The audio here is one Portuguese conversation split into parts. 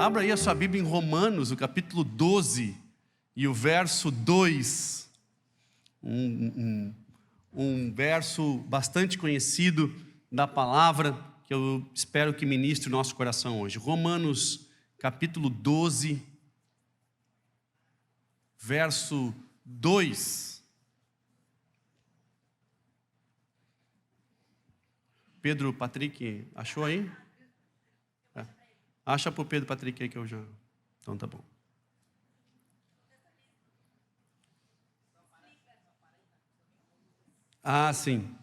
Abra aí a sua Bíblia em Romanos, o capítulo 12 e o verso 2. Um verso bastante conhecido da palavra, que eu espero que ministre o nosso coração hoje. Romanos, capítulo 12, verso 2. Pedro Patrick, achou aí? Acha para o Pedro Patrick aí que eu já... Então tá bom. Ah, sim.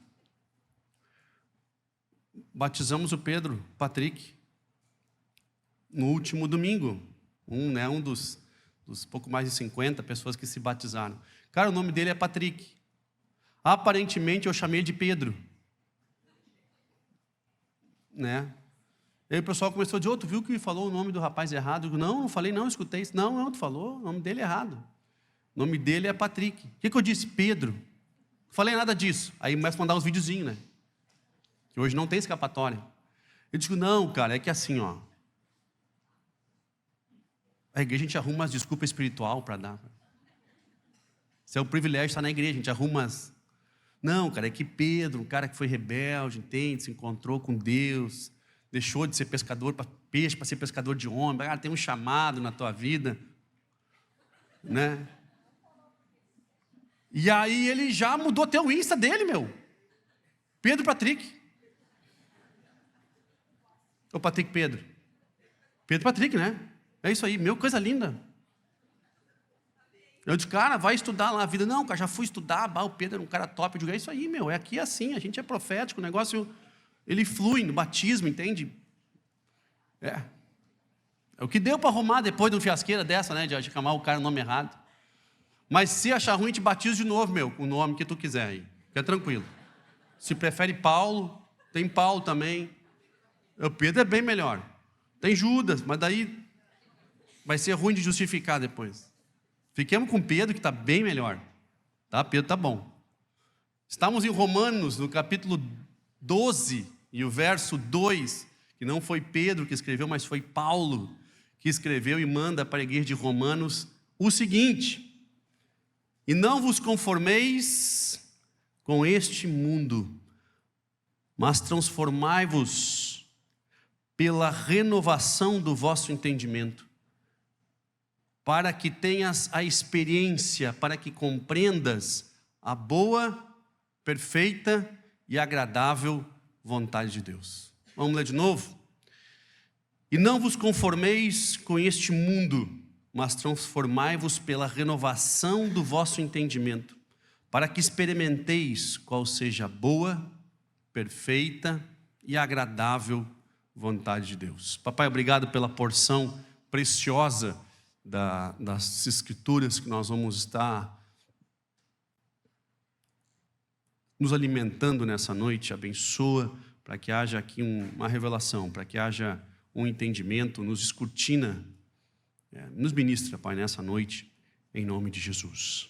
Batizamos o Pedro Patrick no último domingo. Um dos pouco mais de 50 pessoas que se batizaram. Cara, o nome dele é Patrick. Aparentemente eu chamei de Pedro. Né? Aí o pessoal começou a dizer, tu viu que falou o nome do rapaz errado? Eu digo, não falei, não, escutei isso. Não, tu falou, o nome dele é errado. O nome dele é Patrick. O que eu disse? Pedro. Não falei nada disso. Aí começa a mandar uns videozinhos, né? Que hoje não tem escapatória. Eu digo, não, cara, é que assim, ó. A igreja a gente arruma umas desculpas espiritual para dar. Isso é um privilégio de estar na igreja, a gente arruma umas... Não, cara, é que Pedro, um cara que foi rebelde, entende? Se encontrou com Deus... Deixou de ser pescador para peixe, para ser pescador de homem. Tem um chamado na tua vida. Né? E aí ele já mudou até o Insta dele, meu. Pedro Patrick. Ô Patrick Pedro. Pedro Patrick, né? É isso aí, meu, coisa linda. Eu disse, cara, vai estudar lá a vida. Não, cara, já fui estudar. O Pedro era um cara top. Eu digo, é isso aí, meu. É aqui assim, a gente é profético, o negócio... Ele flui no batismo, entende? É o que deu para arrumar depois de uma fiasqueira dessa, né? De chamar o cara o nome errado. Mas se achar ruim, te batizo de novo, meu, com o nome que tu quiser aí. Fica tranquilo. Se prefere Paulo, tem Paulo também. O Pedro é bem melhor. Tem Judas, mas daí vai ser ruim de justificar depois. Fiquemos com Pedro, que está bem melhor. Tá? Pedro está bom. Estamos em Romanos, no capítulo 12 e o verso 2, que não foi Pedro que escreveu, mas foi Paulo que escreveu e manda para a igreja de Romanos o seguinte: e não vos conformeis com este mundo, mas transformai-vos pela renovação do vosso entendimento, para que tenhas a experiência, para que compreendas a boa, perfeita e agradável vontade de Deus. Vamos ler de novo? E não vos conformeis com este mundo, mas transformai-vos pela renovação do vosso entendimento, para que experimenteis qual seja a boa, perfeita e agradável vontade de Deus. Papai, obrigado pela porção preciosa das escrituras que nós vamos estar nos alimentando nessa noite. Abençoa para que haja aqui uma revelação, para que haja um entendimento, nos escrutina, nos ministra, Pai, nessa noite, em nome de Jesus.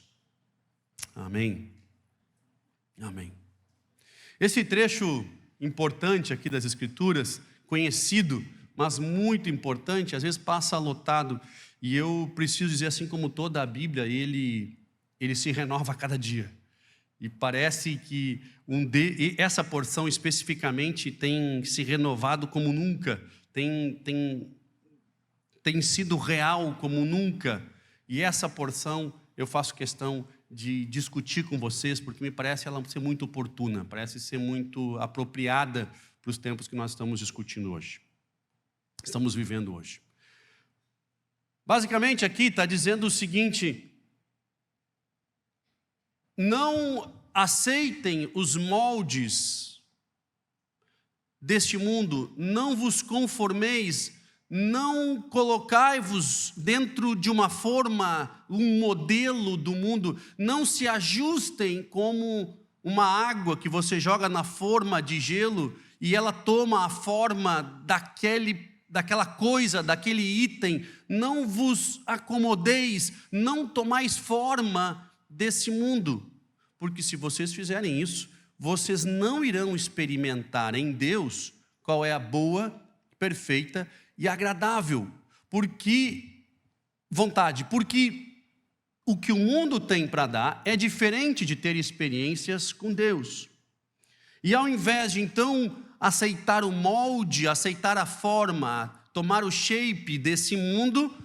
Amém. Amém. Esse trecho importante aqui das Escrituras, conhecido, mas muito importante, às vezes passa lotado, e eu preciso dizer, assim como toda a Bíblia, ele se renova a cada dia. E parece que essa porção especificamente tem se renovado como nunca, tem sido real como nunca. E essa porção eu faço questão de discutir com vocês, porque me parece ela ser muito oportuna, parece ser muito apropriada para os tempos que nós estamos discutindo hoje, estamos vivendo hoje. Basicamente aqui está dizendo o seguinte: não aceitem os moldes deste mundo, não vos conformeis, não colocai-vos dentro de uma forma, um modelo do mundo, não se ajustem como uma água que você joga na forma de gelo e ela toma a forma daquela coisa, daquele item. Não vos acomodeis, não tomais forma desse mundo, porque se vocês fizerem isso, vocês não irão experimentar em Deus qual é a boa, perfeita e agradável, Porque o que o mundo tem para dar é diferente de ter experiências com Deus. E ao invés de então aceitar o molde, aceitar a forma, tomar o shape desse mundo,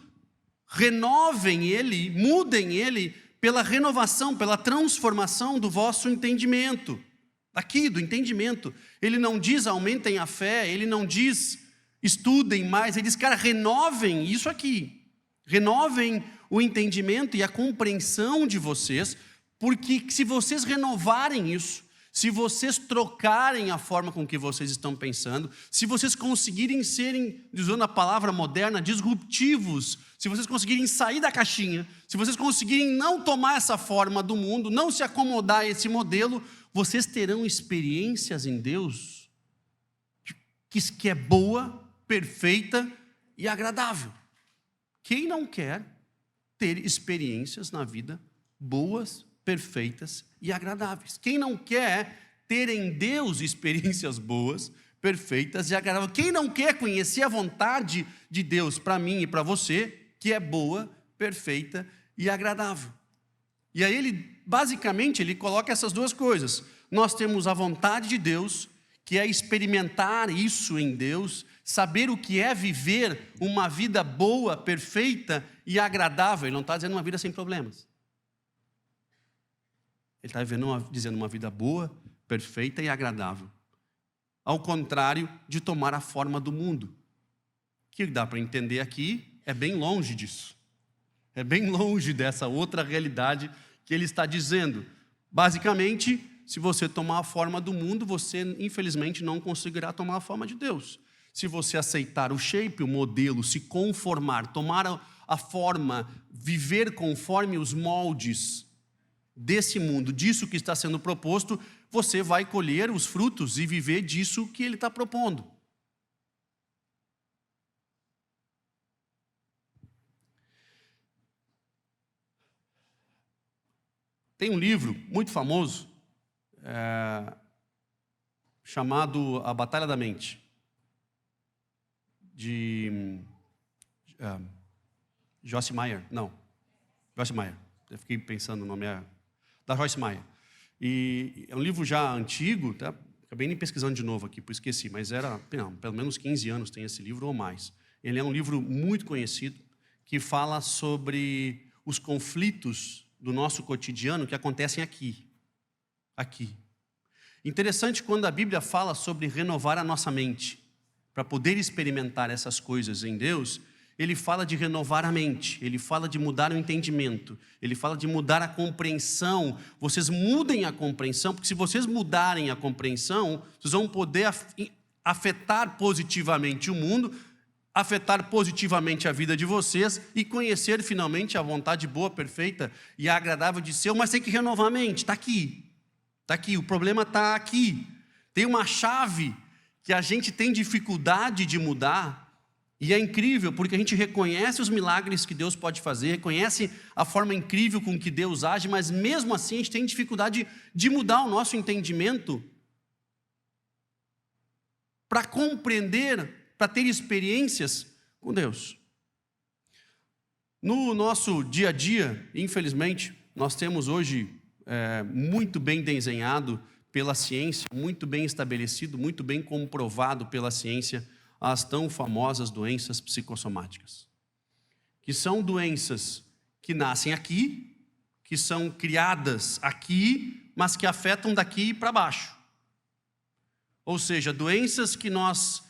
renovem ele, mudem ele pela renovação, pela transformação do vosso entendimento. Aqui, do entendimento. Ele não diz aumentem a fé, ele não diz estudem mais, ele diz, cara, renovem isso aqui. Renovem o entendimento e a compreensão de vocês, porque se vocês renovarem isso, se vocês trocarem a forma com que vocês estão pensando, se vocês conseguirem serem, usando a palavra moderna, disruptivos, se vocês conseguirem sair da caixinha, se vocês conseguirem não tomar essa forma do mundo, não se acomodar a esse modelo, vocês terão experiências em Deus que é boa, perfeita e agradável. Quem não quer ter experiências na vida boas, perfeitas e agradáveis? Quem não quer ter em Deus experiências boas, perfeitas e agradáveis? Quem não quer conhecer a vontade de Deus para mim e para você, que é boa, perfeita e agradável? E aí basicamente, ele coloca essas duas coisas. Nós temos a vontade de Deus, que é experimentar isso em Deus, saber o que é viver uma vida boa, perfeita e agradável. Ele não está dizendo uma vida sem problemas. Ele está dizendo uma vida boa, perfeita e agradável. Ao contrário de tomar a forma do mundo. O que dá para entender aqui é bem longe disso. É bem longe dessa outra realidade que ele está dizendo. Basicamente, se você tomar a forma do mundo, você infelizmente não conseguirá tomar a forma de Deus. Se você aceitar o shape, o modelo, se conformar, tomar a forma, viver conforme os moldes desse mundo, disso que está sendo proposto, você vai colher os frutos e viver disso que ele está propondo. Tem um livro muito famoso, chamado A Batalha da Mente, de Joyce Meyer. Eu fiquei pensando no nome, da Joyce Meyer. E é um livro já antigo, tá? Acabei nem pesquisando de novo aqui, porque esqueci, mas pelo menos 15 anos tem esse livro ou mais. Ele é um livro muito conhecido, que fala sobre os conflitos do nosso cotidiano que acontecem aqui. Interessante quando a Bíblia fala sobre renovar a nossa mente, para poder experimentar essas coisas em Deus, ele fala de renovar a mente, ele fala de mudar o entendimento, ele fala de mudar a compreensão. Vocês mudem a compreensão, porque se vocês mudarem a compreensão, vocês vão poder afetar positivamente o mundo, afetar positivamente a vida de vocês e conhecer finalmente a vontade boa, perfeita e agradável de Deus, mas tem que renovar a mente. Está aqui, o problema está aqui. Tem uma chave que a gente tem dificuldade de mudar, e é incrível, porque a gente reconhece os milagres que Deus pode fazer, reconhece a forma incrível com que Deus age, mas mesmo assim a gente tem dificuldade de mudar o nosso entendimento para compreender, para ter experiências com Deus. No nosso dia a dia, infelizmente, nós temos hoje muito bem desenhado pela ciência, muito bem estabelecido, muito bem comprovado pela ciência, as tão famosas doenças psicossomáticas, que são doenças que nascem aqui, que são criadas aqui, mas que afetam daqui para baixo. Ou seja, doenças que nós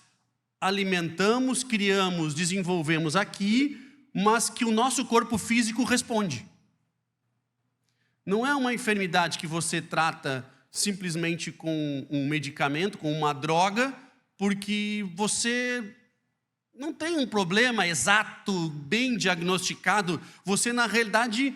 alimentamos, criamos, desenvolvemos aqui, mas que o nosso corpo físico responde. Não é uma enfermidade que você trata simplesmente com um medicamento, com uma droga, porque você não tem um problema exato, bem diagnosticado. Você, na realidade,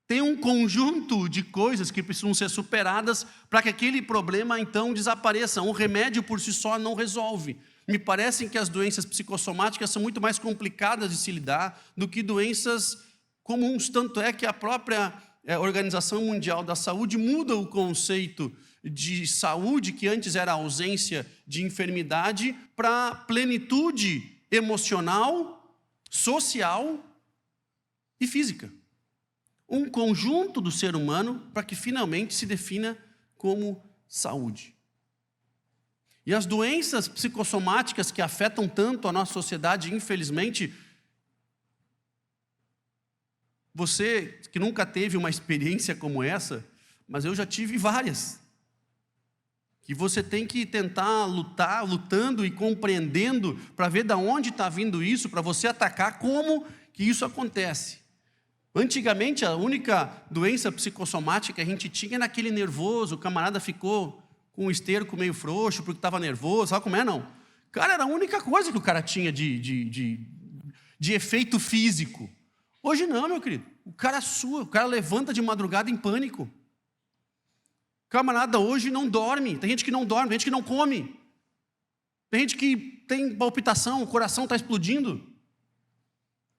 tem um conjunto de coisas que precisam ser superadas para que aquele problema, então, desapareça. Um remédio por si só não resolve. Me parece que as doenças psicossomáticas são muito mais complicadas de se lidar do que doenças comuns. Tanto é que a própria Organização Mundial da Saúde muda o conceito de saúde, que antes era ausência de enfermidade, para plenitude emocional social e física. Um conjunto do ser humano para que finalmente se defina como saúde. E as doenças psicossomáticas que afetam tanto a nossa sociedade, infelizmente, você que nunca teve uma experiência como essa, mas eu já tive várias, que você tem que tentar lutando e compreendendo para ver de onde está vindo isso, para você atacar como que isso acontece. Antigamente, a única doença psicossomática que a gente tinha era aquele nervoso, o camarada ficou com o esterco meio frouxo porque estava nervoso, sabe como é, não? Cara, era a única coisa que o cara tinha de efeito físico. Hoje não, meu querido. O cara sua, o cara levanta de madrugada em pânico. O camarada hoje não dorme. Tem gente que não dorme, tem gente que não come. Tem gente que tem palpitação, o coração está explodindo.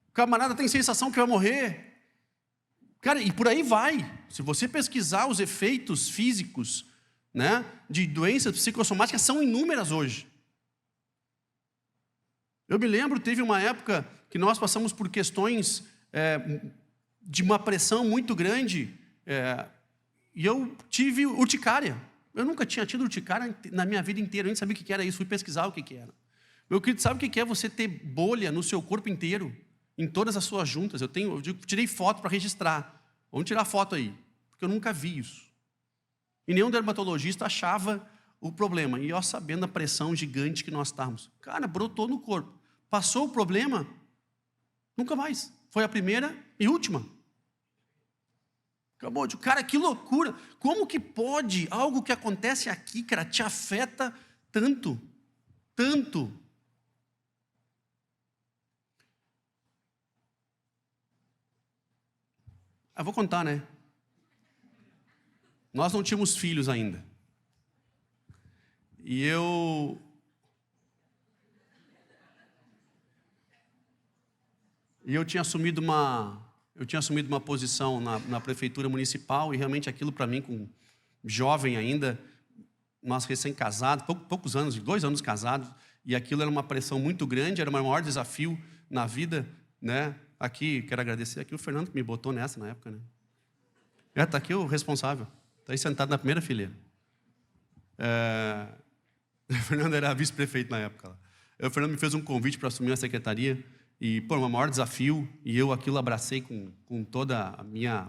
O camarada tem sensação que vai morrer. Cara, e por aí vai. Se você pesquisar os efeitos físicos, né, de doenças psicossomáticas, são inúmeras hoje. Eu me lembro, teve uma época que nós passamos por questões de uma pressão muito grande, e eu tive urticária. Eu nunca tinha tido urticária na minha vida inteira, eu nem sabia o que era isso, fui pesquisar o que era. Meu querido, sabe o que é você ter bolha no seu corpo inteiro, em todas as suas juntas? Eu tirei foto para registrar. Vamos tirar foto aí, porque eu nunca vi isso. E nenhum dermatologista achava o problema. E eu sabendo a pressão gigante que nós estávamos. Cara, brotou no corpo. Passou o problema, nunca mais. Foi a primeira e última. Acabou. Cara, que loucura. Como que pode algo que acontece aqui, cara, te afeta tanto? Tanto. Eu vou contar, né? Nós não tínhamos filhos ainda. E eu tinha assumido uma posição na prefeitura municipal, e realmente aquilo para mim, com jovem ainda, nós recém-casados, poucos anos, 2 anos casados, e aquilo era uma pressão muito grande, era o meu maior desafio na vida, né? Aqui, quero agradecer aqui o Fernando que me botou nessa na época, né? Está aqui o responsável, está aí sentado na primeira fileira. O Fernando era vice-prefeito na época. O Fernando me fez um convite para assumir a secretaria, e, pô, o meu maior desafio, e eu aquilo abracei com toda a minha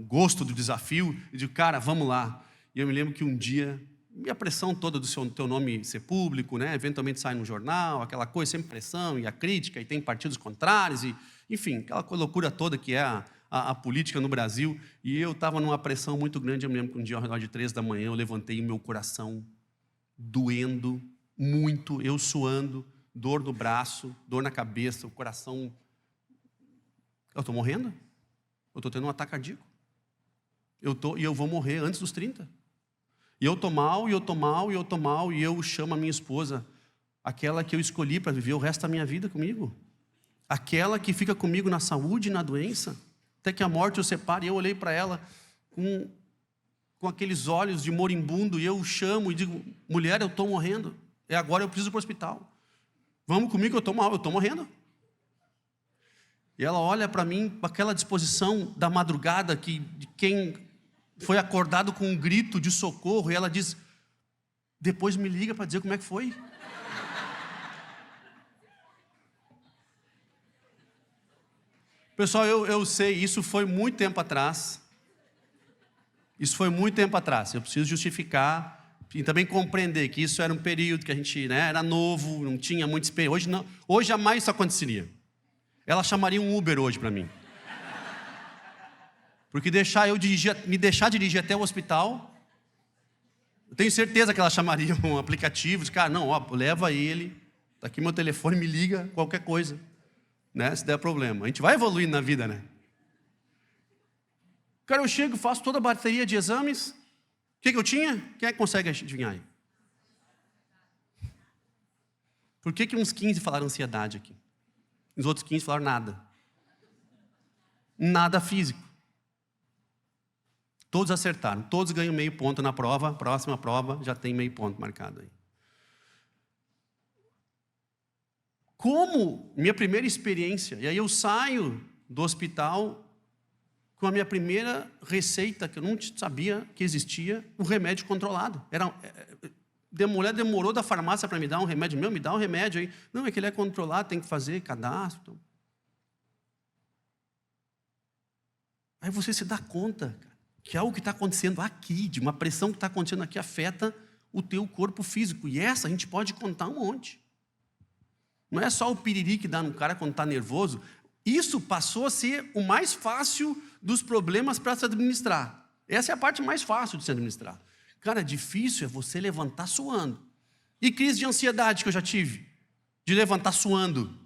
gosto do desafio, e digo, cara, vamos lá. E eu me lembro que um dia, e a pressão toda do teu nome ser público, né? Eventualmente sai no jornal, aquela coisa, sempre pressão, e a crítica, e tem partidos contrários, e, enfim, aquela loucura toda que é a política no Brasil. E eu estava numa pressão muito grande. Eu me lembro que um dia, ao redor de 3 da manhã, eu levantei e o meu coração doendo muito, eu suando, dor no braço, dor na cabeça, o coração. Eu estou morrendo? Eu estou tendo um ataque cardíaco. E eu vou morrer antes dos 30. E eu estou mal, e eu estou mal, e eu estou mal, e eu chamo a minha esposa, aquela que eu escolhi para viver o resto da minha vida comigo. Aquela que fica comigo na saúde e na doença, até que a morte o separe. E eu olhei para ela com aqueles olhos de moribundo, e eu chamo e digo, mulher, eu estou morrendo. Agora eu preciso ir para o hospital. Vamos comigo, eu estou mal, eu estou morrendo. E ela olha para mim com aquela disposição da madrugada, de quem foi acordado com um grito de socorro, e ela diz, depois me liga para dizer como é que foi. Pessoal, eu sei, isso foi muito tempo atrás. Isso foi muito tempo atrás. Eu preciso justificar e também compreender que isso era um período que a gente, né, era novo, não tinha muita experiência. Hoje não, hoje jamais isso aconteceria. Ela chamaria um Uber hoje para mim. Porque me deixar dirigir até o hospital, eu tenho certeza que ela chamaria um aplicativo, de cara, não, ó, leva ele, tá aqui meu telefone, me liga, qualquer coisa, né, se der problema. A gente vai evoluindo na vida, né? Cara, eu chego, faço toda a bateria de exames. O que eu tinha? Quem é que consegue adivinhar aí? Por que uns 15 falaram ansiedade aqui? Os outros 15 falaram nada. Nada físico. Todos acertaram. Todos ganham meio ponto na prova. Próxima prova já tem meio ponto marcado aí. como minha primeira experiência, e aí eu saio do hospital com a minha primeira receita, que eu não sabia que existia, um remédio controlado. A mulher demorou da farmácia para me dar um remédio. Me dá um remédio aí. Não, é que ele é controlado, tem que fazer cadastro. Aí você se dá conta, cara, que algo que está acontecendo aqui, de uma pressão que está acontecendo aqui, afeta o teu corpo físico. E essa a gente pode contar um monte. Não é só o piriri que dá no cara quando está nervoso. Isso passou a ser o mais fácil dos problemas para se administrar. Essa é a parte mais fácil de se administrar. Cara, difícil é você levantar suando. E crise de ansiedade que eu já tive, de levantar suando.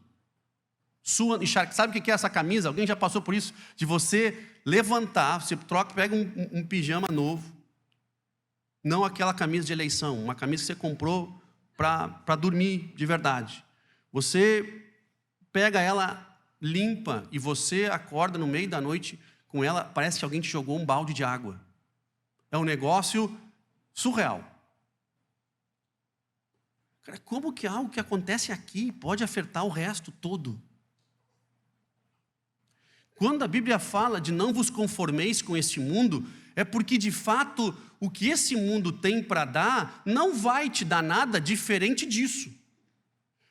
Suando, sabe o que é essa camisa? Alguém já passou por isso? De você levantar, você troca, pega um pijama novo, não aquela camisa de eleição, uma camisa que você comprou para dormir de verdade. Você pega ela limpa e você acorda no meio da noite com ela, parece que alguém te jogou um balde de água. É um negócio surreal. Cara, como que algo que acontece aqui pode afetar o resto todo? Quando a Bíblia fala de não vos conformeis com este mundo, é porque de fato o que esse mundo tem para dar não vai te dar nada diferente disso.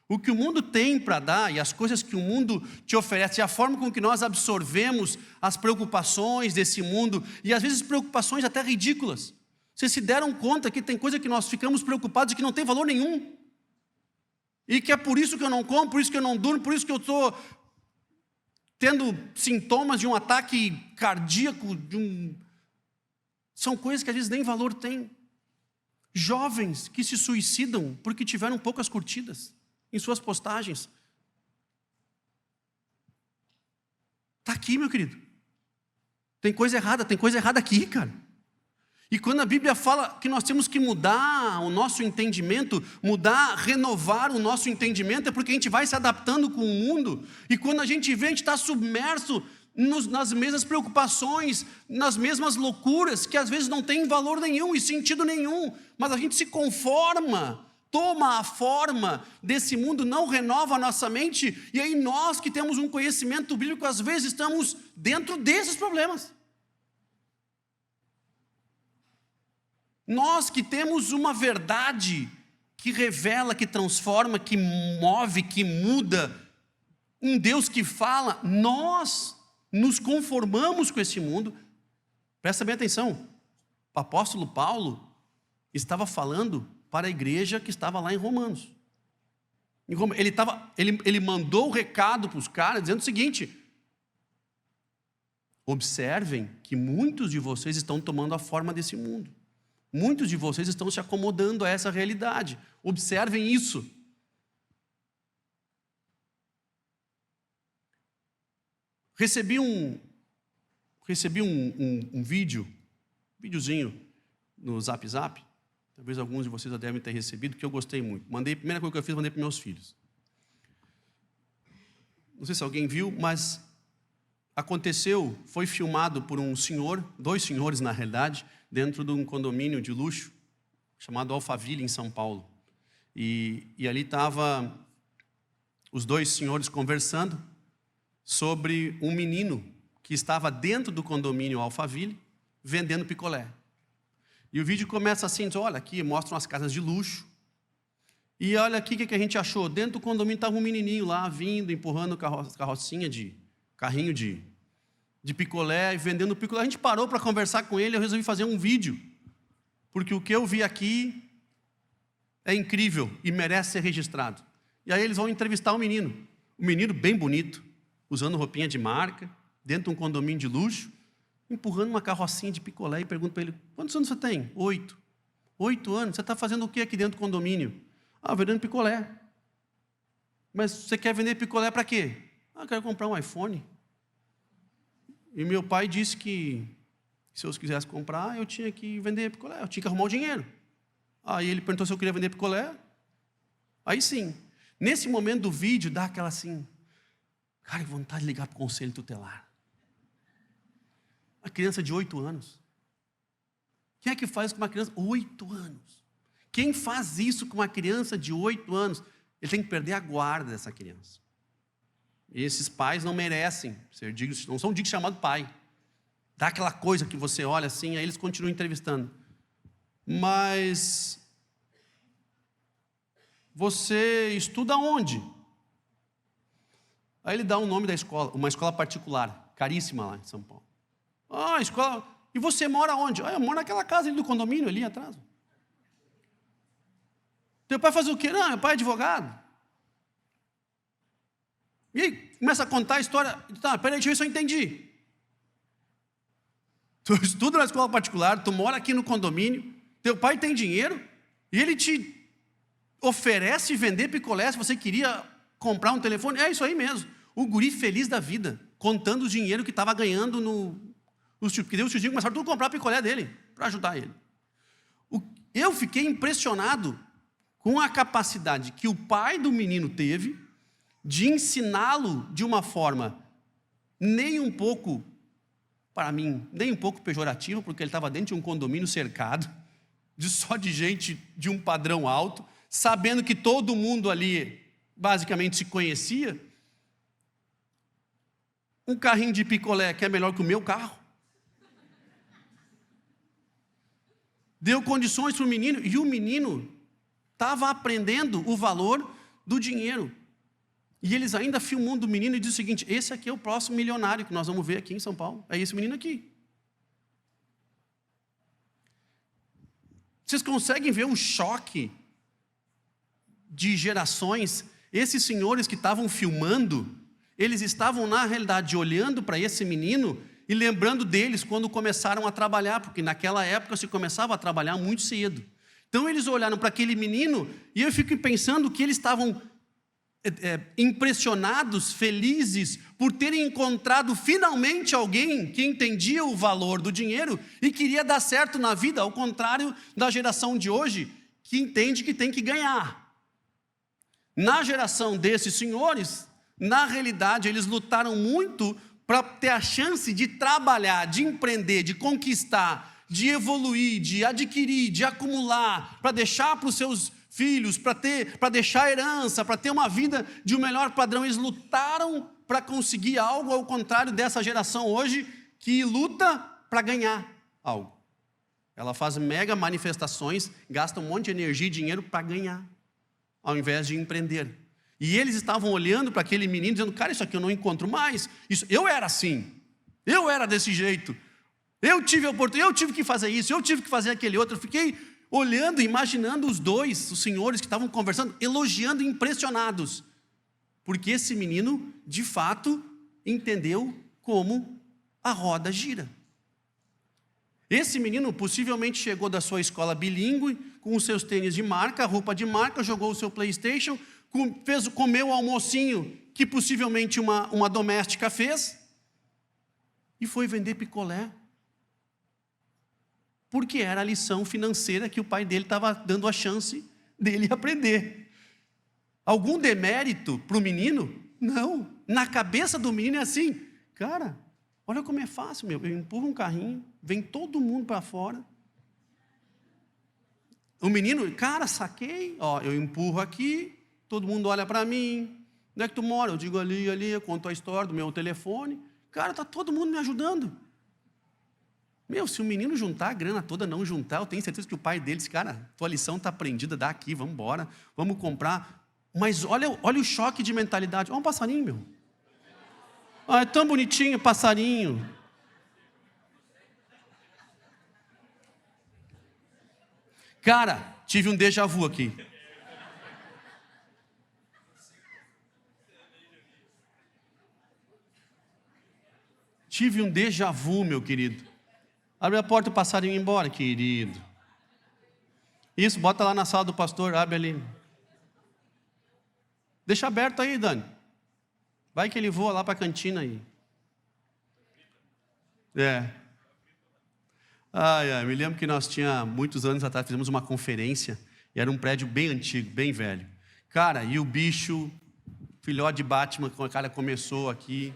O que o mundo tem para dar e as coisas que o mundo te oferece, a forma com que nós absorvemos as preocupações desse mundo, e às vezes preocupações até ridículas. Vocês se deram conta que tem coisa que nós ficamos preocupados e que não tem valor nenhum. E que é por isso que eu não como, por isso que eu não durmo, por isso que eu estou tendo sintomas de um ataque cardíaco, São coisas que às vezes nem valor tem. Jovens que se suicidam porque tiveram poucas curtidas em suas postagens. Está aqui, meu querido. Tem coisa errada aqui, cara. E quando a Bíblia fala que nós temos que mudar o nosso entendimento, renovar o nosso entendimento, é porque a gente vai se adaptando com o mundo, e quando a gente vê, a gente está submerso nas mesmas preocupações, nas mesmas loucuras, que às vezes não tem valor nenhum e sentido nenhum, mas a gente se conforma, toma a forma desse mundo, não renova a nossa mente, e aí nós que temos um conhecimento bíblico, às vezes estamos dentro desses problemas. Nós que temos uma verdade que revela, que transforma, que move, que muda, um Deus que fala, nós nos conformamos com esse mundo. Presta bem atenção, o apóstolo Paulo estava falando para a igreja que estava lá em Romanos. Ele mandou o recado para os caras dizendo o seguinte: observem que muitos de vocês estão tomando a forma desse mundo. Muitos de vocês estão se acomodando a essa realidade. Observem isso. Recebi um videozinho no Zap. Talvez alguns de vocês já devem ter recebido, que eu gostei muito. A primeira coisa que eu fiz, mandei para meus filhos. Não sei se alguém viu, mas foi filmado por um senhor, 2 senhores na realidade, dentro de um condomínio de luxo, chamado Alphaville, em São Paulo. E ali estavam os 2 senhores conversando sobre um menino que estava dentro do condomínio Alphaville, vendendo picolé. E o vídeo começa assim, diz, olha aqui, mostram as casas de luxo. E olha aqui o que a gente achou. Dentro do condomínio estava um menininho lá, vindo, empurrando carrocinha carrinho de picolé e vendendo picolé. A gente parou para conversar com ele, eu resolvi fazer um vídeo, porque o que eu vi aqui é incrível e merece ser registrado. E aí eles vão entrevistar o menino bem bonito, usando roupinha de marca, dentro de um condomínio de luxo, empurrando uma carrocinha de picolé, e pergunto para ele, quantos anos você tem? 8. 8 anos, você está fazendo o que aqui dentro do condomínio? Vendendo picolé. Mas você quer vender picolé para quê? Quero comprar um iPhone. E meu pai disse que se eu quisesse comprar, eu tinha que vender picolé, eu tinha que arrumar o dinheiro. Aí ele perguntou se eu queria vender picolé. Aí sim, nesse momento do vídeo, dá aquela assim, cara, que vontade de ligar para o conselho tutelar. Uma criança de 8 anos. Quem é que faz isso com uma criança? 8 anos. Quem faz isso com uma criança de 8 anos? ele tem que perder a guarda dessa criança. E esses pais não merecem ser dignos, não são dignos de chamado pai. Dá aquela coisa que você olha assim, aí eles continuam entrevistando. Mas você estuda onde? Aí ele dá o nome da escola, uma escola particular, caríssima lá em São Paulo. Escola. E você mora onde? Eu moro naquela casa ali do condomínio, ali atrás. Teu pai faz o quê? Não, meu pai é advogado. E aí, começa a contar a história. Tá, peraí, deixa eu ver se eu entendi. Tu estuda na escola particular, tu mora aqui no condomínio, teu pai tem dinheiro, e ele te oferece vender picolé se você queria comprar um telefone. É isso aí mesmo. O guri feliz da vida, contando o dinheiro que estava ganhando porque daí os tiozinhos começaram tudo a comprar picolé dele, para ajudar ele. Eu fiquei impressionado com a capacidade que o pai do menino teve de ensiná-lo de uma forma nem um pouco, para mim, nem um pouco pejorativa, porque ele estava dentro de um condomínio cercado, só de gente de um padrão alto, sabendo que todo mundo ali basicamente se conhecia. Um carrinho de picolé que é melhor que o meu carro. Deu condições para o menino, e o menino estava aprendendo o valor do dinheiro. E eles ainda filmam do menino e dizem o seguinte: esse aqui é o próximo milionário que nós vamos ver aqui em São Paulo. É esse menino aqui. Vocês conseguem ver o choque de gerações? Esses senhores que estavam filmando, eles estavam na realidade olhando para esse menino e lembrando deles quando começaram a trabalhar, porque naquela época se começava a trabalhar muito cedo. Então eles olharam para aquele menino e eu fico pensando que eles estavam impressionados, felizes, por terem encontrado finalmente alguém que entendia o valor do dinheiro e queria dar certo na vida, ao contrário da geração de hoje, que entende que tem que ganhar. Na geração desses senhores, na realidade, eles lutaram muito para ter a chance de trabalhar, de empreender, de conquistar, de evoluir, de adquirir, de acumular, para deixar para os seus filhos, para deixar herança, para ter uma vida de um melhor padrão. Eles lutaram para conseguir algo, ao contrário dessa geração hoje, que luta para ganhar algo. Ela faz mega manifestações, gasta um monte de energia e dinheiro para ganhar, ao invés de empreender. E eles estavam olhando para aquele menino, dizendo: cara, isso aqui eu não encontro mais. Eu era assim, eu era desse jeito, eu tive a oportunidade, eu tive que fazer isso, eu tive que fazer aquele outro. Eu fiquei olhando, imaginando os senhores que estavam conversando, elogiando, impressionados, porque esse menino, de fato, entendeu como a roda gira. Esse menino possivelmente chegou da sua escola bilíngue, com os seus tênis de marca, roupa de marca, jogou o seu PlayStation, comeu o almocinho que possivelmente uma doméstica fez, e foi vender picolé, porque era a lição financeira que o pai dele estava dando a chance dele aprender. Algum demérito para o menino? Não. Na cabeça do menino é assim: cara, olha como é fácil, eu empurro um carrinho, vem todo mundo para fora. O menino, cara, saquei, eu empurro aqui, todo mundo olha para mim. Onde é que tu mora? Eu digo ali, eu conto a história do meu telefone. Cara, está todo mundo me ajudando. Se o menino juntar a grana toda, não juntar, eu tenho certeza que o pai dele disse: cara, tua lição está aprendida, dá aqui, vamos embora, vamos comprar. Mas olha o choque de mentalidade. Olha um passarinho, é tão bonitinho, passarinho. Cara, tive um déjà vu aqui. Tive um déjà vu, meu querido. Abre a porta, o passarinho embora, querido. Isso, bota lá na sala do pastor, abre ali. Deixa aberto aí, Dani. Vai que ele voa lá para a cantina aí. Me lembro que nós muitos anos atrás, fizemos uma conferência, e era um prédio bem antigo, bem velho. Cara, e o bicho, filhote de Batman, o cara começou aqui,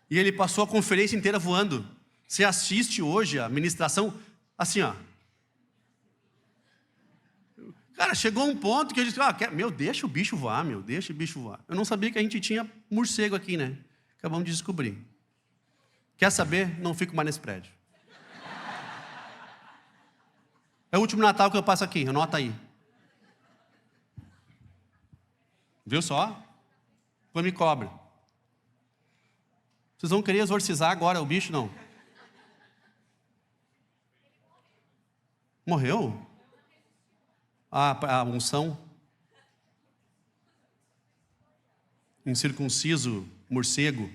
e ele passou a conferência inteira voando. Você assiste hoje a ministração assim, Cara, chegou um ponto que eu disse, meu, deixa o bicho voar, meu, deixa o bicho voar. Eu não sabia que a gente tinha morcego aqui, né? Acabamos de descobrir. Quer saber? Não fico mais nesse prédio. É o último Natal que eu passo aqui, anota aí. Viu só? Depois me cobra. Vocês vão querer exorcizar agora o bicho, não? Morreu? A unção? Incircunciso, morcego.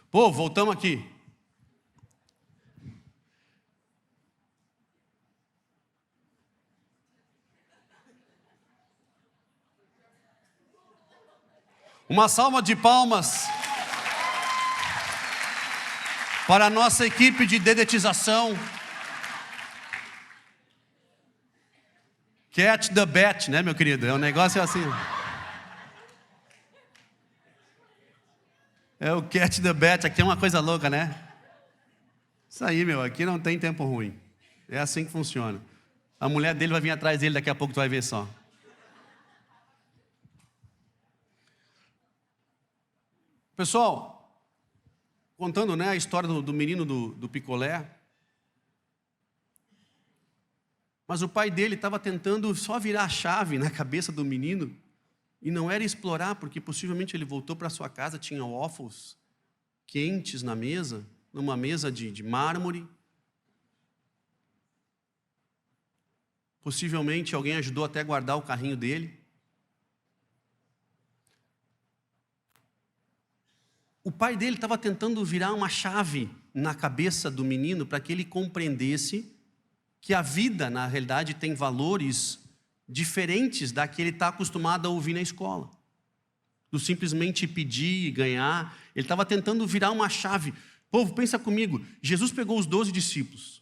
Pô, voltamos aqui. Uma salva de palmas para a nossa equipe de dedetização. Catch the bat, né, meu querido? É um negócio assim. É o catch the bat, aqui é uma coisa louca, né? Isso aí, meu, aqui não tem tempo ruim. É assim que funciona. A mulher dele vai vir atrás dele, daqui a pouco tu vai ver só. Pessoal, contando, né, a história do menino do picolé. Mas o pai dele estava tentando só virar a chave na cabeça do menino. E não era explorar, porque possivelmente ele voltou para sua casa, tinha waffles quentes na mesa, numa mesa de mármore. Possivelmente alguém ajudou até a guardar o carrinho dele. O pai dele estava tentando virar uma chave na cabeça do menino para que ele compreendesse que a vida, na realidade, tem valores diferentes da que ele está acostumado a ouvir na escola. Do simplesmente pedir e ganhar. Ele estava tentando virar uma chave. Povo, pensa comigo. Jesus pegou os 12 discípulos.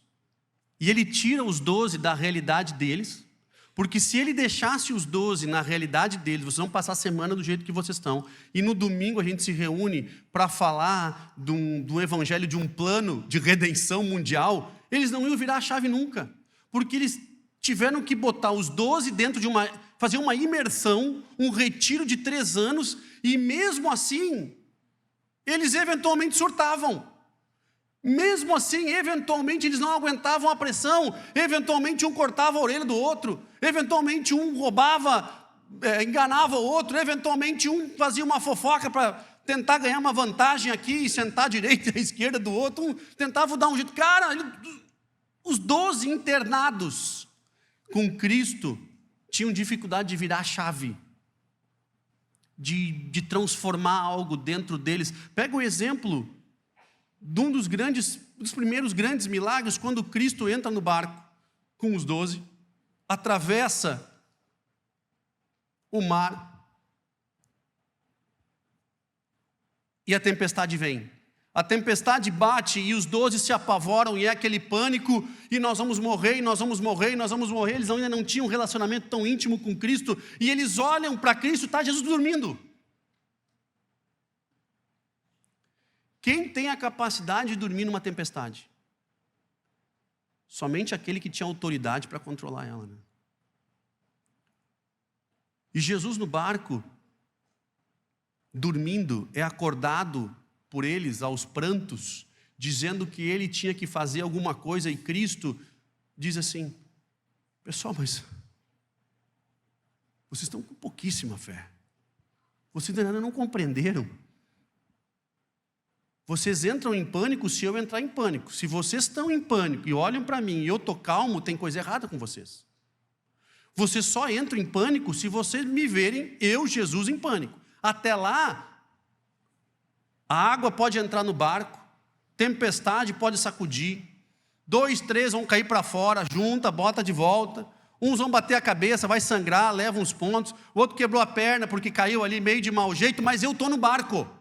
E ele tira os 12 da realidade deles. Porque se ele deixasse os 12 na realidade deles, vocês vão passar a semana do jeito que vocês estão. E no domingo a gente se reúne para falar do evangelho, de um plano de redenção mundial. Eles não iam virar a chave nunca. Porque eles tiveram que botar os 12 dentro de fazer uma imersão, um retiro de 3 anos, e mesmo assim, eles eventualmente surtavam. Mesmo assim, eventualmente, eles não aguentavam a pressão, eventualmente um cortava a orelha do outro, eventualmente um roubava, enganava o outro, eventualmente um fazia uma fofoca para tentar ganhar uma vantagem aqui e sentar à direita e à esquerda do outro, um tentava dar um jeito. Cara, os 12 internados com Cristo tinham dificuldade de virar a chave, de transformar algo dentro deles. Pega o exemplo de um dos primeiros grandes milagres, quando Cristo entra no barco com os 12, atravessa o mar e a tempestade vem. A tempestade bate e os 12 se apavoram e é aquele pânico, e nós vamos morrer, e nós vamos morrer, e nós vamos morrer. Eles ainda não tinham um relacionamento tão íntimo com Cristo, e eles olham para Cristo, está Jesus dormindo. Quem tem a capacidade de dormir numa tempestade? Somente aquele que tinha autoridade para controlar ela, né? E Jesus no barco, dormindo, é acordado por eles aos prantos, dizendo que ele tinha que fazer alguma coisa, e Cristo diz assim: pessoal, mas vocês estão com pouquíssima fé, vocês ainda não compreenderam. Vocês entram em pânico se eu entrar em pânico. Se vocês estão em pânico e olham para mim e eu estou calmo, tem coisa errada com vocês. Vocês só entram em pânico se vocês me verem, eu, Jesus, em pânico. Até lá, a água pode entrar no barco, tempestade pode sacudir, 2, 3 vão cair para fora, junta, bota de volta, uns vão bater a cabeça, vai sangrar, leva uns pontos, o outro quebrou a perna porque caiu ali meio de mau jeito, mas eu estou no barco.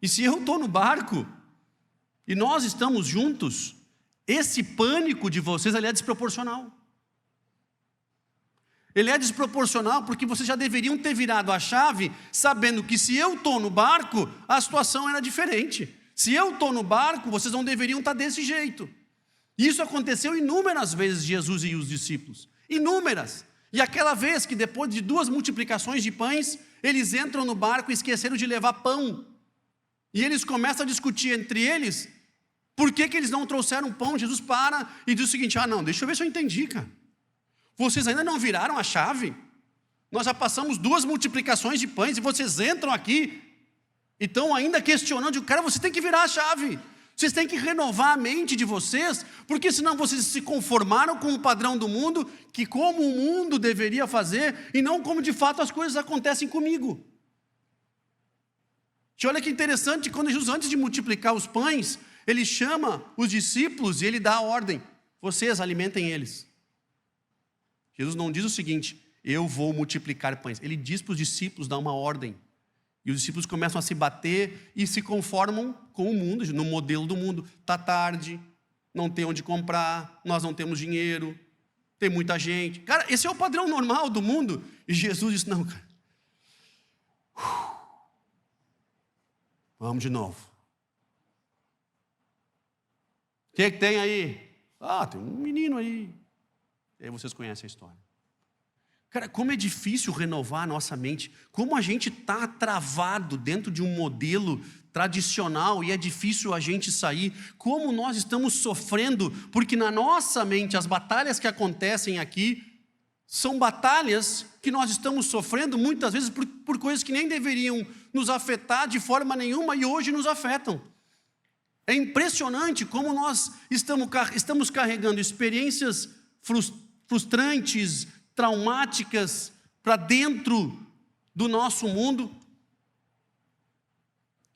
E se eu estou no barco, e nós estamos juntos, esse pânico de vocês, ele é desproporcional. Ele é desproporcional porque vocês já deveriam ter virado a chave, sabendo que se eu estou no barco, a situação era diferente. Se eu estou no barco, vocês não deveriam estar desse jeito. Isso aconteceu inúmeras vezes, Jesus e os discípulos. Inúmeras. E aquela vez que depois de 2 multiplicações de pães, eles entram no barco e esqueceram de levar pão. E eles começam a discutir entre eles, por que eles não trouxeram pão? Jesus para e diz o seguinte, não, deixa eu ver se eu entendi, cara. Vocês ainda não viraram a chave? Nós já passamos 2 multiplicações de pães e vocês entram aqui e estão ainda questionando, cara, você tem que virar a chave. Vocês têm que renovar a mente de vocês, porque senão vocês se conformaram com o padrão do mundo, que como o mundo deveria fazer, e não como de fato as coisas acontecem comigo. E olha que interessante, quando Jesus, antes de multiplicar os pães, ele chama os discípulos e ele dá a ordem, vocês alimentem eles. Jesus não diz o seguinte, eu vou multiplicar pães. Ele diz para os discípulos, dá uma ordem. E os discípulos começam a se bater e se conformam com o mundo, no modelo do mundo. Está tarde, não tem onde comprar, nós não temos dinheiro, tem muita gente. Cara, esse é o padrão normal do mundo. E Jesus disse, não, cara. Vamos de novo. O que tem aí? Tem um menino aí. E aí vocês conhecem a história. Cara, como é difícil renovar a nossa mente, como a gente está travado dentro de um modelo tradicional e é difícil a gente sair, como nós estamos sofrendo, porque na nossa mente as batalhas que acontecem aqui são batalhas que nós estamos sofrendo muitas vezes por coisas que nem deveriam nos afetar de forma nenhuma e hoje nos afetam. É impressionante como nós estamos carregando experiências frustrantes, traumáticas para dentro do nosso mundo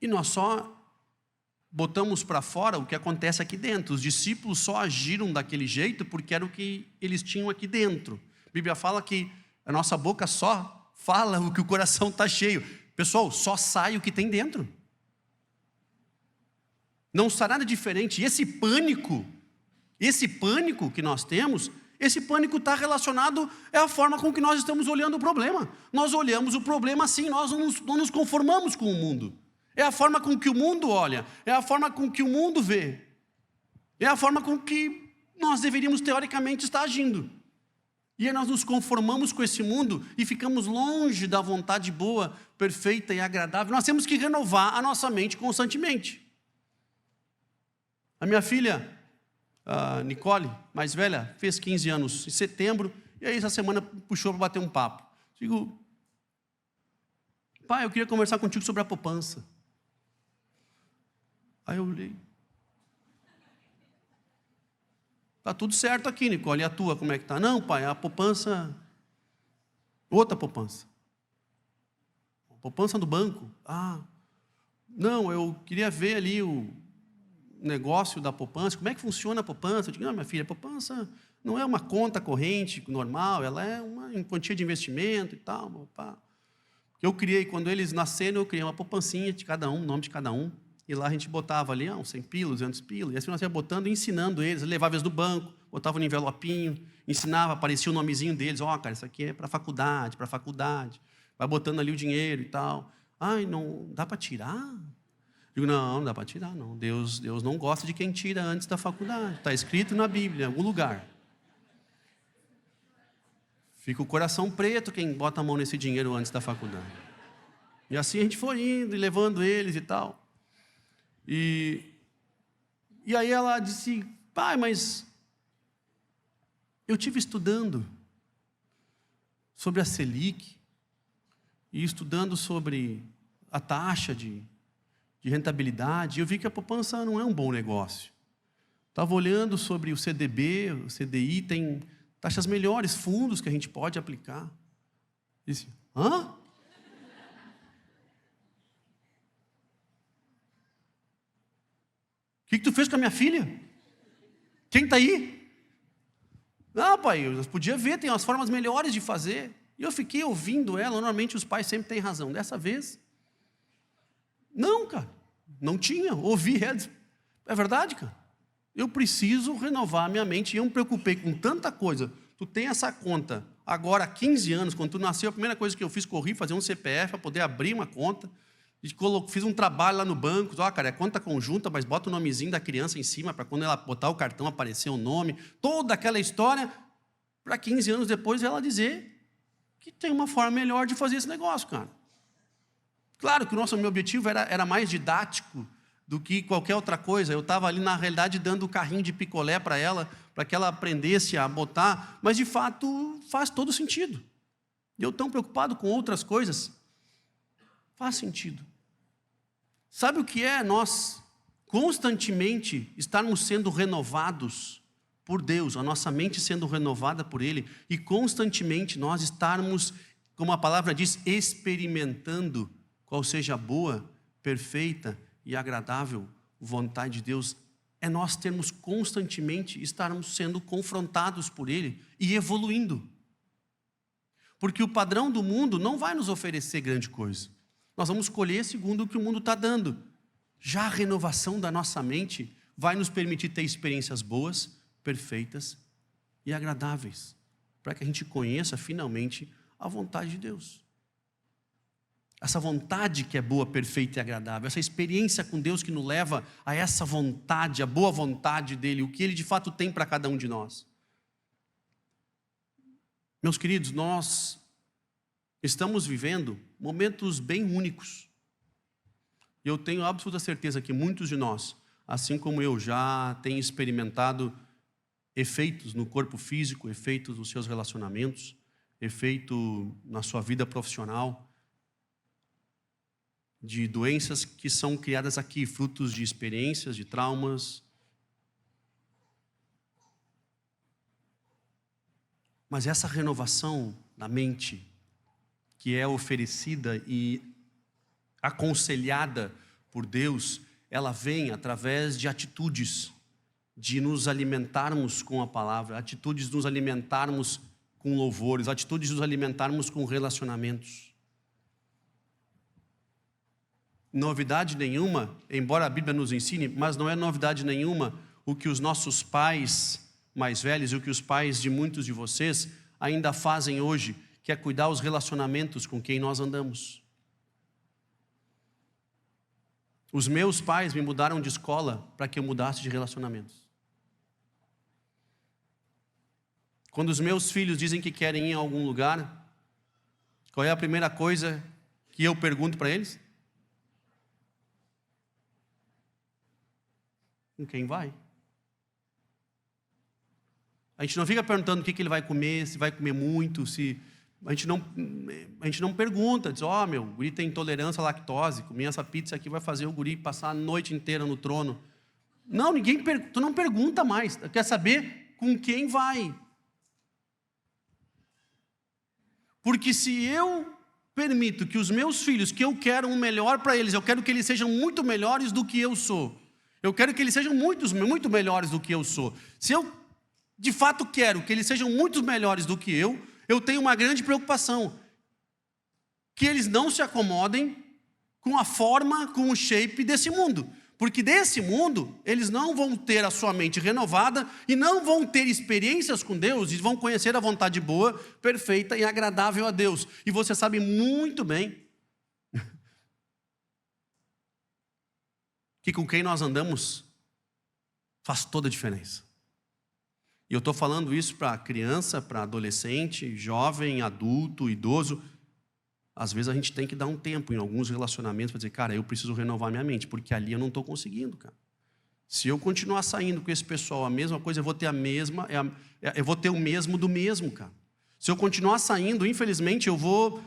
e nós só botamos para fora o que acontece aqui dentro. Os discípulos só agiram daquele jeito porque era o que eles tinham aqui dentro. A Bíblia fala que a nossa boca só fala o que o coração está cheio. Pessoal, só sai o que tem dentro. Não está nada diferente. E esse pânico que nós temos, esse pânico está relacionado à forma com que nós estamos olhando o problema. Nós olhamos o problema assim, nós não nos conformamos com o mundo. É a forma com que o mundo olha, é a forma com que o mundo vê. É a forma com que nós deveríamos teoricamente estar agindo. E aí nós nos conformamos com esse mundo e ficamos longe da vontade boa, perfeita e agradável. Nós temos que renovar a nossa mente constantemente. A minha filha, a Nicole, mais velha, fez 15 anos em setembro, e aí essa semana puxou para bater um papo. Digo, pai, eu queria conversar contigo sobre a poupança. Aí eu olhei. Está tudo certo aqui, Nicole, e a tua como é que está? Não, pai, a poupança, outra poupança. A poupança do banco. Não, eu queria ver ali o negócio da poupança, como é que funciona a poupança? Eu digo, não, minha filha, a poupança não é uma conta corrente normal, ela é uma quantia de investimento e tal. Eu criei, quando eles nasceram, eu criei uma poupancinha de cada um, nome de cada um, e lá a gente botava ali, uns 100 pila, 200 pila, e assim nós ia botando e ensinando eles, levava eles do banco, botava no envelopinho, ensinava, aparecia o nomezinho deles, cara, isso aqui é para faculdade, vai botando ali o dinheiro e tal. Não dá para tirar? Digo, não dá para tirar, não. Deus não gosta de quem tira antes da faculdade. Está escrito na Bíblia, em algum lugar. Fica o coração preto quem bota a mão nesse dinheiro antes da faculdade. E assim a gente foi indo e levando eles e tal. E aí ela disse, pai, mas eu estive estudando sobre a Selic e estudando sobre a taxa de rentabilidade, eu vi que a poupança não é um bom negócio. Estava olhando sobre o CDB, o CDI, tem taxas melhores, fundos que a gente pode aplicar. Disse, O que tu fez com a minha filha? Quem está aí? Não, pai, eu podia ver, tem umas formas melhores de fazer. E eu fiquei ouvindo ela, normalmente os pais sempre têm razão. Dessa vez, não, cara, não tinha, ouvi ela. É verdade, cara, eu preciso renovar a minha mente, e eu me preocupei com tanta coisa. Tu tem essa conta, agora há 15 anos, quando tu nasceu, a primeira coisa que eu fiz, corri fazer um CPF, para poder abrir uma conta, Fiz um trabalho lá no banco, cara, é conta conjunta, mas bota o nomezinho da criança em cima, para quando ela botar o cartão aparecer o nome, toda aquela história, para 15 anos depois ela dizer que tem uma forma melhor de fazer esse negócio, cara. Claro que meu objetivo era mais didático do que qualquer outra coisa. Eu estava ali, na realidade, dando o carrinho de picolé para ela, para que ela aprendesse a botar, mas de fato faz todo sentido. E eu tão preocupado com outras coisas, faz sentido. Sabe o que é nós constantemente estarmos sendo renovados por Deus, a nossa mente sendo renovada por Ele, e constantemente nós estarmos, como a palavra diz, experimentando qual seja a boa, perfeita e agradável vontade de Deus, é nós termos constantemente, estarmos sendo confrontados por Ele e evoluindo. Porque o padrão do mundo não vai nos oferecer grande coisa. Nós vamos escolher segundo o que o mundo está dando. Já a renovação da nossa mente vai nos permitir ter experiências boas, perfeitas e agradáveis, para que a gente conheça finalmente a vontade de Deus. Essa vontade que é boa, perfeita e agradável, essa experiência com Deus que nos leva a essa vontade, a boa vontade dEle, o que Ele de fato tem para cada um de nós. Meus queridos, nós estamos vivendo momentos bem únicos. Eu tenho absoluta certeza que muitos de nós, assim como eu, já têm experimentado efeitos no corpo físico, efeitos nos seus relacionamentos, efeito na sua vida profissional, de doenças que são criadas aqui, frutos de experiências, de traumas. Mas essa renovação da mente, que é oferecida e aconselhada por Deus, ela vem através de atitudes, de nos alimentarmos com a palavra, atitudes de nos alimentarmos com louvores, atitudes de nos alimentarmos com relacionamentos. Novidade nenhuma, embora a Bíblia nos ensine, mas não é novidade nenhuma o que os nossos pais mais velhos e o que os pais de muitos de vocês ainda fazem hoje, que é cuidar os relacionamentos com quem nós andamos. Os meus pais me mudaram de escola para que eu mudasse de relacionamentos. Quando os meus filhos dizem que querem ir a algum lugar, qual é a primeira coisa que eu pergunto para eles? Com quem vai? A gente não fica perguntando o que ele vai comer, se vai comer muito, se... A gente não pergunta, diz, o guri tem intolerância à lactose, comer essa pizza aqui vai fazer o guri passar a noite inteira no trono. Não, tu não pergunta mais, quer saber com quem vai. Porque se eu permito que os meus filhos, que eu quero o melhor para eles, eu quero que eles sejam muito melhores do que eu sou. Eu quero que eles sejam muito melhores do que eu sou. Se eu, de fato, quero que eles sejam muito melhores do que eu tenho uma grande preocupação. Que eles não se acomodem com a forma, com o shape desse mundo. Porque desse mundo, eles não vão ter a sua mente renovada e não vão ter experiências com Deus e vão conhecer a vontade boa, perfeita e agradável a Deus. E você sabe muito bem que com quem nós andamos faz toda a diferença. E eu estou falando isso para criança, para adolescente, jovem, adulto, idoso. Às vezes a gente tem que dar um tempo em alguns relacionamentos para dizer, cara, eu preciso renovar minha mente, porque ali eu não estou conseguindo, cara. Se eu continuar saindo com esse pessoal a mesma coisa, eu vou ter eu vou ter o mesmo do mesmo, cara. Se eu continuar saindo, infelizmente, eu vou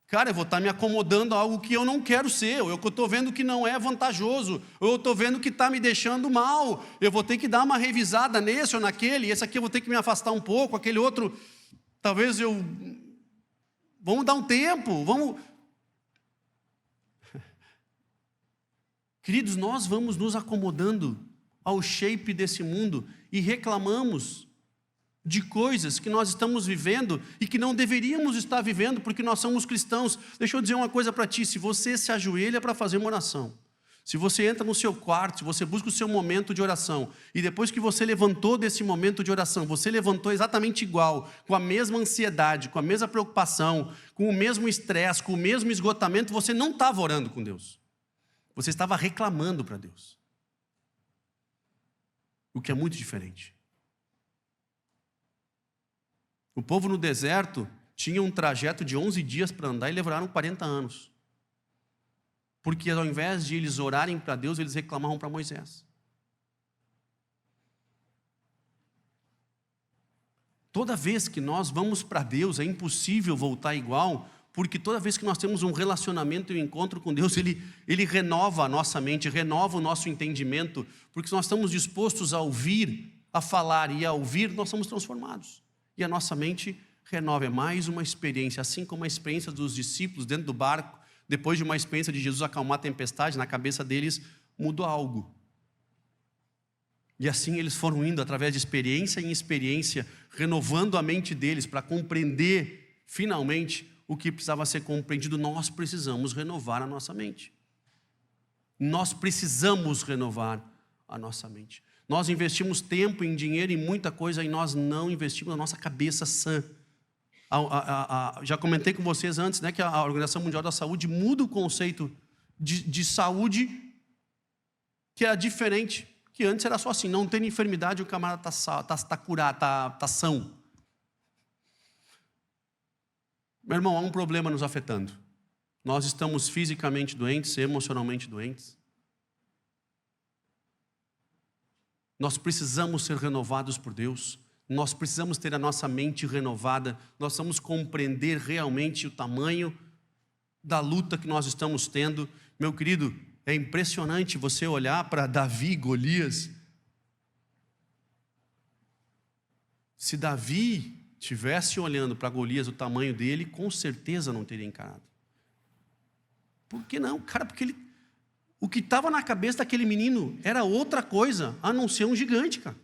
estar me acomodando a algo que eu não quero ser, ou eu estou vendo que não é vantajoso, ou eu estou vendo que está me deixando mal, eu vou ter que dar uma revisada nesse ou naquele, esse aqui eu vou ter que me afastar um pouco, aquele outro, talvez vamos dar um tempo, vamos... Queridos, nós vamos nos acomodando ao shape desse mundo e reclamamos de coisas que nós estamos vivendo e que não deveríamos estar vivendo porque nós somos cristãos. Deixa eu dizer uma coisa para ti, se você se ajoelha para fazer uma oração, Se você entra no seu quarto, se você busca o seu momento de oração, e depois que você levantou desse momento de oração, você levantou exatamente igual, com a mesma ansiedade, com a mesma preocupação, com o mesmo estresse, com o mesmo esgotamento, você não estava orando com Deus. Você estava reclamando para Deus. O que é muito diferente. O povo no deserto tinha um trajeto de 11 dias para andar e levaram 40 anos. Porque ao invés de eles orarem para Deus, eles reclamavam para Moisés. Toda vez que nós vamos para Deus, é impossível voltar igual, porque toda vez que nós temos um relacionamento e um encontro com Deus, Ele renova a nossa mente, renova o nosso entendimento, porque se nós estamos dispostos a ouvir, a falar e a ouvir, nós somos transformados. E a nossa mente renova, é mais uma experiência, assim como a experiência dos discípulos dentro do barco, depois de uma experiência de Jesus acalmar a tempestade, na cabeça deles mudou algo. E assim eles foram indo através de experiência em experiência, renovando a mente deles para compreender finalmente o que precisava ser compreendido. Nós precisamos renovar a nossa mente. Nós precisamos renovar a nossa mente. Nós investimos tempo em dinheiro em muita coisa e nós não investimos na nossa cabeça sã. Já comentei com vocês antes, né, que a Organização Mundial da Saúde muda o conceito de saúde, que era diferente, que antes era só assim, não tem enfermidade, o camarada está curado, está são. Meu irmão, há um problema nos afetando. Nós estamos fisicamente doentes, emocionalmente doentes. Nós precisamos ser renovados por Deus. Nós precisamos ter a nossa mente renovada. Nós precisamos compreender realmente o tamanho da luta que nós estamos tendo. Meu querido, é impressionante você olhar para Davi e Golias. Se Davi tivesse olhando para Golias o tamanho dele, com certeza não teria encarado. Por que não? Cara, porque o que estava na cabeça daquele menino era outra coisa, a não ser um gigante, cara.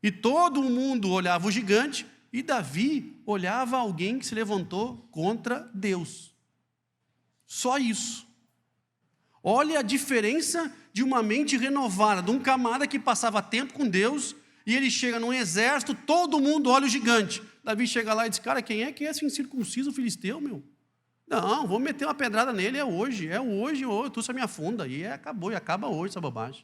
E todo mundo olhava o gigante, e Davi olhava alguém que se levantou contra Deus. Só isso. Olha a diferença de uma mente renovada, de um camarada que passava tempo com Deus, e ele chega num exército, todo mundo olha o gigante. Davi chega lá e diz, cara, quem é esse incircunciso filisteu, meu? Não, vou meter uma pedrada nele, é hoje, tu só me afunda, e acabou, e acaba hoje essa bobagem.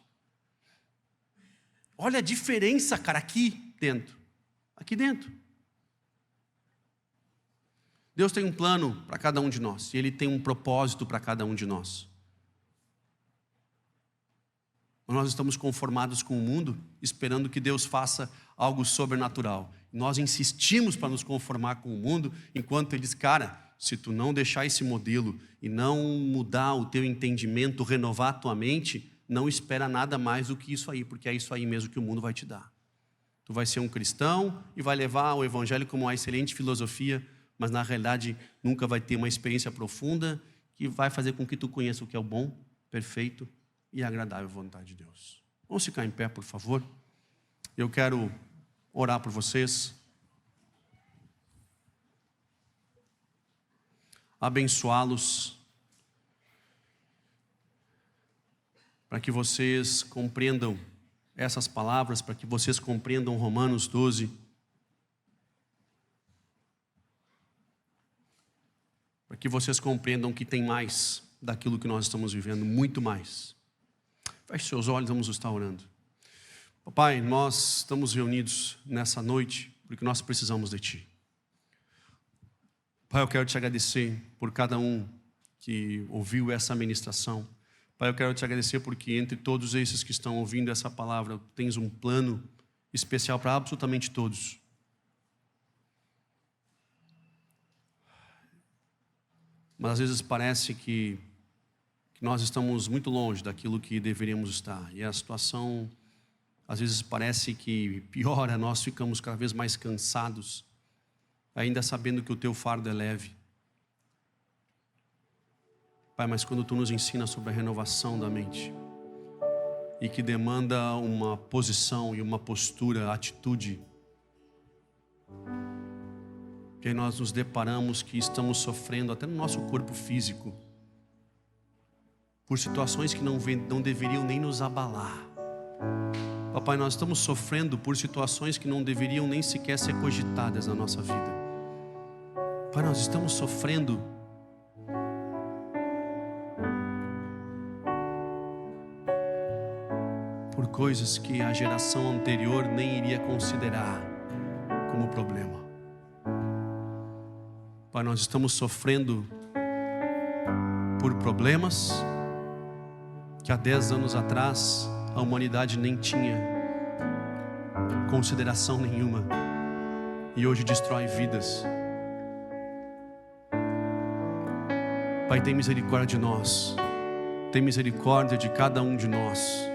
Olha a diferença, cara, aqui dentro. Deus tem um plano para cada um de nós, e Ele tem um propósito para cada um de nós. Nós estamos conformados com o mundo, esperando que Deus faça algo sobrenatural. Nós insistimos para nos conformar com o mundo, enquanto Ele diz, cara, se tu não deixar esse modelo e não mudar o teu entendimento, renovar a tua mente, não espera nada mais do que isso aí, porque é isso aí mesmo que o mundo vai te dar. Tu vai ser um cristão e vai levar o evangelho como uma excelente filosofia, mas na realidade nunca vai ter uma experiência profunda que vai fazer com que tu conheça o que é o bom, perfeito e agradável vontade de Deus. Vamos ficar em pé, por favor. Eu quero orar por vocês, abençoá-los, para que vocês compreendam essas palavras, para que vocês compreendam Romanos 12, para que vocês compreendam que tem mais daquilo que nós estamos vivendo, muito mais. Feche seus olhos, vamos estar orando. Papai, nós estamos reunidos nessa noite porque nós precisamos de Ti. Pai, eu quero Te agradecer por cada um que ouviu essa ministração. Pai, eu quero Te agradecer porque entre todos esses que estão ouvindo essa palavra, tens um plano especial para absolutamente todos. Mas às vezes parece que nós estamos muito longe daquilo que deveríamos estar. E a situação, às vezes parece que piora, nós ficamos cada vez mais cansados, ainda sabendo que o Teu fardo é leve. Pai, mas quando Tu nos ensina sobre a renovação da mente, e que demanda uma posição e uma postura, atitude, que nós nos deparamos que estamos sofrendo até no nosso corpo físico, por situações que não deveriam nem nos abalar. Papai, nós estamos sofrendo por situações que não deveriam nem sequer ser cogitadas na nossa vida. Pai, nós estamos sofrendo por coisas que a geração anterior nem iria considerar como problema. Pai, nós estamos sofrendo por problemas que há 10 anos atrás a humanidade nem tinha consideração nenhuma e hoje destrói vidas. Pai, tem misericórdia de nós, tem misericórdia de cada um de nós.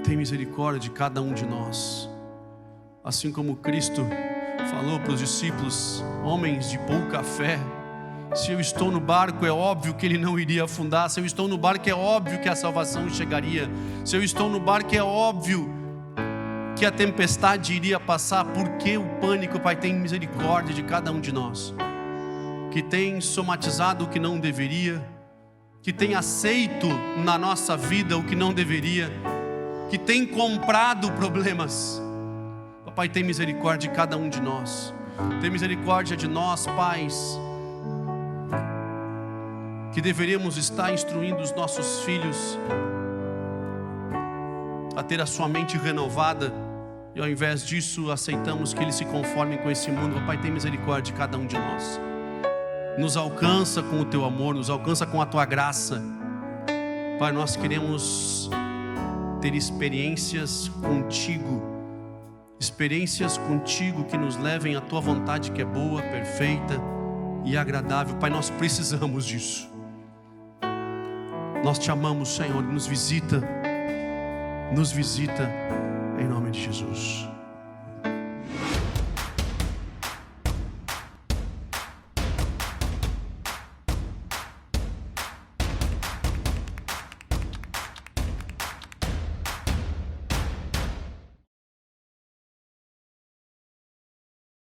Tem misericórdia de cada um de nós. Assim como Cristo falou para os discípulos, homens de pouca fé: se eu estou no barco, é óbvio que ele não iria afundar. Se eu estou no barco, é óbvio que a salvação chegaria. Se eu estou no barco, é óbvio que a tempestade iria passar. Por que o pânico? Pai, tem misericórdia de cada um de nós, que tem somatizado o que não deveria, que tem aceito na nossa vida o que não deveria, que tem comprado problemas. Pai, tem misericórdia de cada um de nós. Tem misericórdia de nós, pais, que deveríamos estar instruindo os nossos filhos a ter a sua mente renovada, e ao invés disso aceitamos que eles se conformem com esse mundo. Pai, tem misericórdia de cada um de nós. Nos alcança com o teu amor, nos alcança com a tua graça. Pai, nós queremos ter experiências contigo, experiências contigo que nos levem à tua vontade, que é boa, perfeita e agradável. Pai, nós precisamos disso. Nós te amamos, Senhor. Nos visita em nome de Jesus.